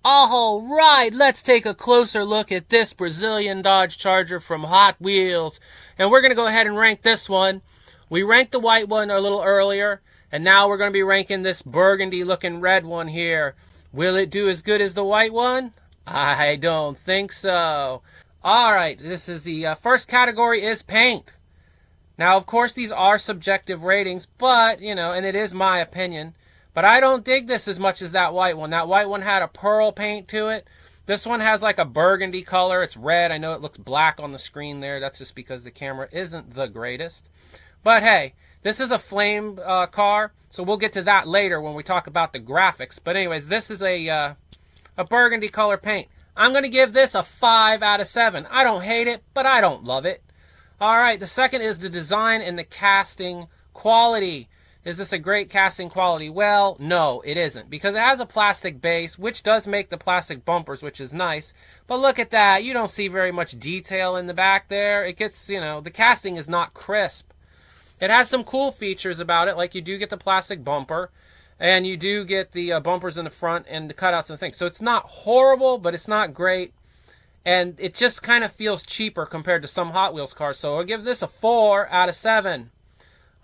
All right, let's take a closer look at this Brazilian Dodge Charger from Hot Wheels. And we're going to go ahead and rank this one. We ranked the white one a little earlier, and now we're going to be ranking this burgundy looking red one here. Will it do as good as the white one? I don't think so. All right, this is the first category is paint. Now, of course, these are subjective ratings, but, and it is my opinion. But I don't dig this as much as that white one. That white one had a pearl paint to it. This one has like a burgundy color. It's red. I know it looks black on the screen there. That's just because the camera isn't the greatest. But hey, this is a flame car, so we'll get to that later when we talk about the graphics. But anyways, this is a burgundy color paint. I'm going to give this a 5 out of 7. I don't hate it, but I don't love it. All right, the second is the design and the casting quality. Is this a great casting quality? Well, no, it isn't, because it has a plastic base, which does make the plastic bumpers, which is nice. But look at that. You don't see very much detail in the back there. It gets, the casting is not crisp. It has some cool features about it, like you do get the plastic bumper, and you do get the bumpers in the front and the cutouts and things. So it's not horrible, but it's not great. And it just kind of feels cheaper compared to some Hot Wheels cars. So I'll give this a 4 out of 7.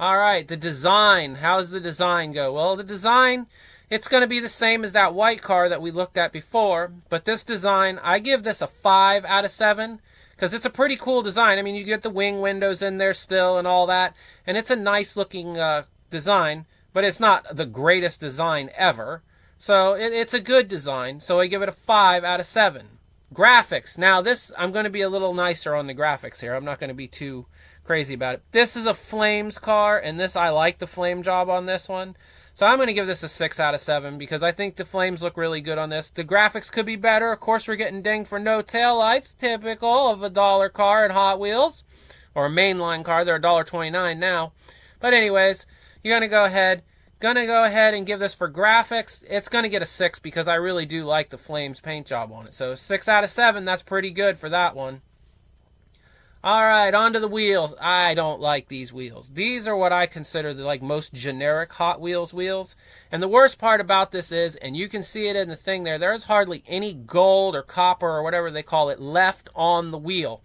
All right, the design. How's the design go? Well, the design, it's going to be the same as that white car that we looked at before. But this design, I give this a 5 out of 7 because it's a pretty cool design. I mean, you get the wing windows in there still and all that. And it's a nice looking design, but it's not the greatest design ever. So it's a good design. So I give it a 5 out of 7. Graphics. Now this, I'm going to be a little nicer on the graphics here. I'm not going to be too crazy about it. This is a flames car, and I like the flame job on this one. So I'm going to give this a 6 out of 7 because I think the flames look really good on this. The graphics could be better. Of course, we're getting dinged for no taillights, typical of a dollar car at Hot Wheels, or a mainline car. They're $1.29 now. But anyways, you're going to go ahead and give this for graphics. It's going to get a 6 because I really do like the flames paint job on it. So 6 out of 7, that's pretty good for that one. All right, on to the wheels. I don't like these wheels. These are what I consider the most generic Hot Wheels wheels. And the worst part about this is, and you can see it in the thing there's hardly any gold or copper or whatever they call it left on the wheel.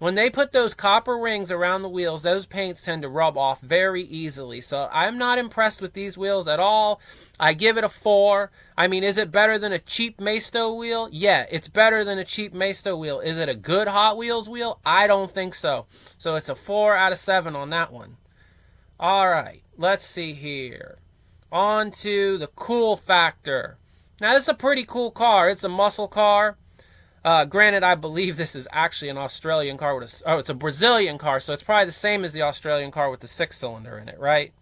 When they put those copper rings around the wheels, those paints tend to rub off very easily. So I'm not impressed with these wheels at all. I give it a 4. I mean, is it better than a cheap Maisto wheel? Yeah, it's better than a cheap Maisto wheel. Is it a good Hot Wheels wheel? I don't think so. So it's a 4 out of 7 on that one. All right, let's see here. On to the cool factor. Now, this is a pretty cool car. It's a muscle car. Granted, I believe this is actually an Australian car with it's a Brazilian car, so it's probably the same as the Australian car with the 6-cylinder in it, right?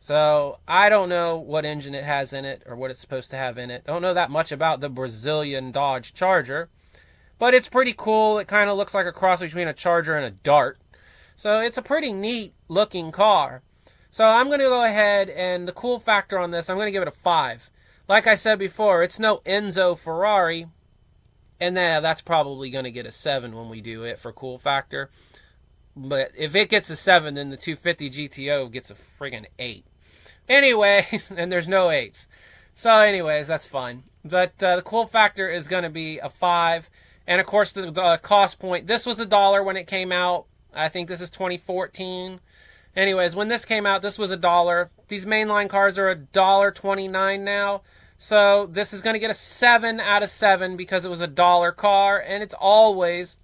So, I don't know what engine it has in it, or what it's supposed to have in it. Don't know that much about the Brazilian Dodge Charger, but it's pretty cool. It kind of looks like a cross between a Charger and a Dart. So, it's a pretty neat looking car. So, I'm going to go ahead, and the cool factor on this, I'm going to give it a 5. Like I said before, it's no Enzo Ferrari. And that's probably going to get a 7 when we do it for cool factor. But if it gets a 7, then the 250 GTO gets a friggin' 8. Anyways, and there's no 8s. So anyways, that's fine. But the cool factor is going to be a 5. And of course, the cost point. This was $1 when it came out. I think this is 2014. Anyways, when this came out, this was $1. These mainline cars are $1.29 now. So this is going to get a 7 out of 7 because it was $1 car, and it's always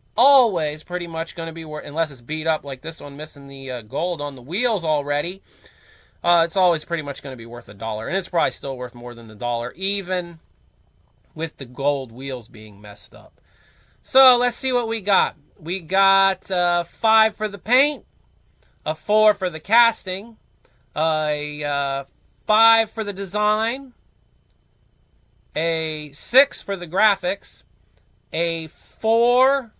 pretty much going to be worth, unless it's beat up like this one missing the gold on the wheels already. It's always pretty much going to be worth $1, and it's probably still worth more than $1, even with the gold wheels being messed up. So let's see what we got. We got 5 for the paint, a 4 for the casting, a 5 for the design, a 6 for the graphics, a 4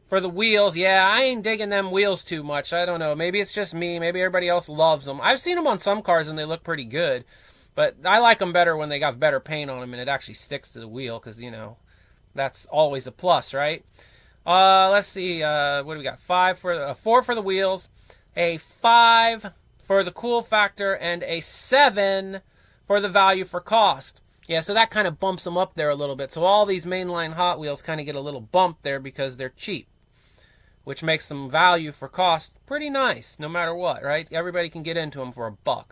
for the wheels. Yeah, I ain't digging them wheels too much. I don't know. Maybe it's just me. Maybe everybody else loves them. I've seen them on some cars and they look pretty good. But I like them better when they got better paint on them and it actually sticks to the wheel because, that's always a plus, right? Let's see. What do we got? 4 for the wheels, a 5 for the cool factor, and a 7 for the value for cost. Yeah, so that kind of bumps them up there a little bit. So all these mainline Hot Wheels kind of get a little bump there because they're cheap, which makes them value for cost pretty nice, no matter what, right? Everybody can get into them for $1.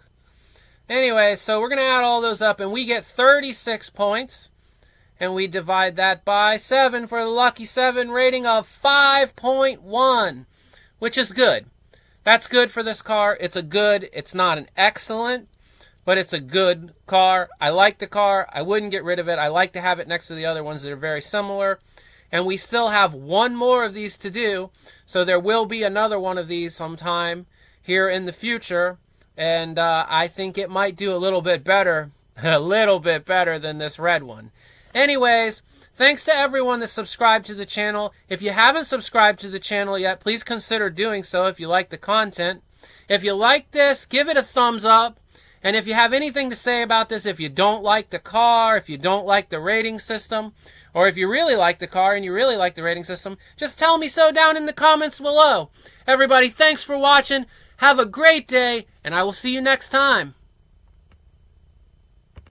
Anyway, so we're going to add all those up, and we get 36 points. And we divide that by 7 for the lucky 7 rating of 5.1, which is good. That's good for this car. It's not an excellent, but it's a good car. I like the car. I wouldn't get rid of it. I like to have it next to the other ones that are very similar. And we still have one more of these to do, so there will be another one of these sometime here in the future. And I think it might do a little bit better than this red one. Anyways, thanks to everyone that subscribed to the channel. If you haven't subscribed to the channel yet, please consider doing so if you like the content. If you like this, give it a thumbs up. And if you have anything to say about this, if you don't like the car, if you don't like the rating system, or if you really like the car and you really like the rating system, just tell me so down in the comments below. Everybody, thanks for watching. Have a great day, and I will see you next time.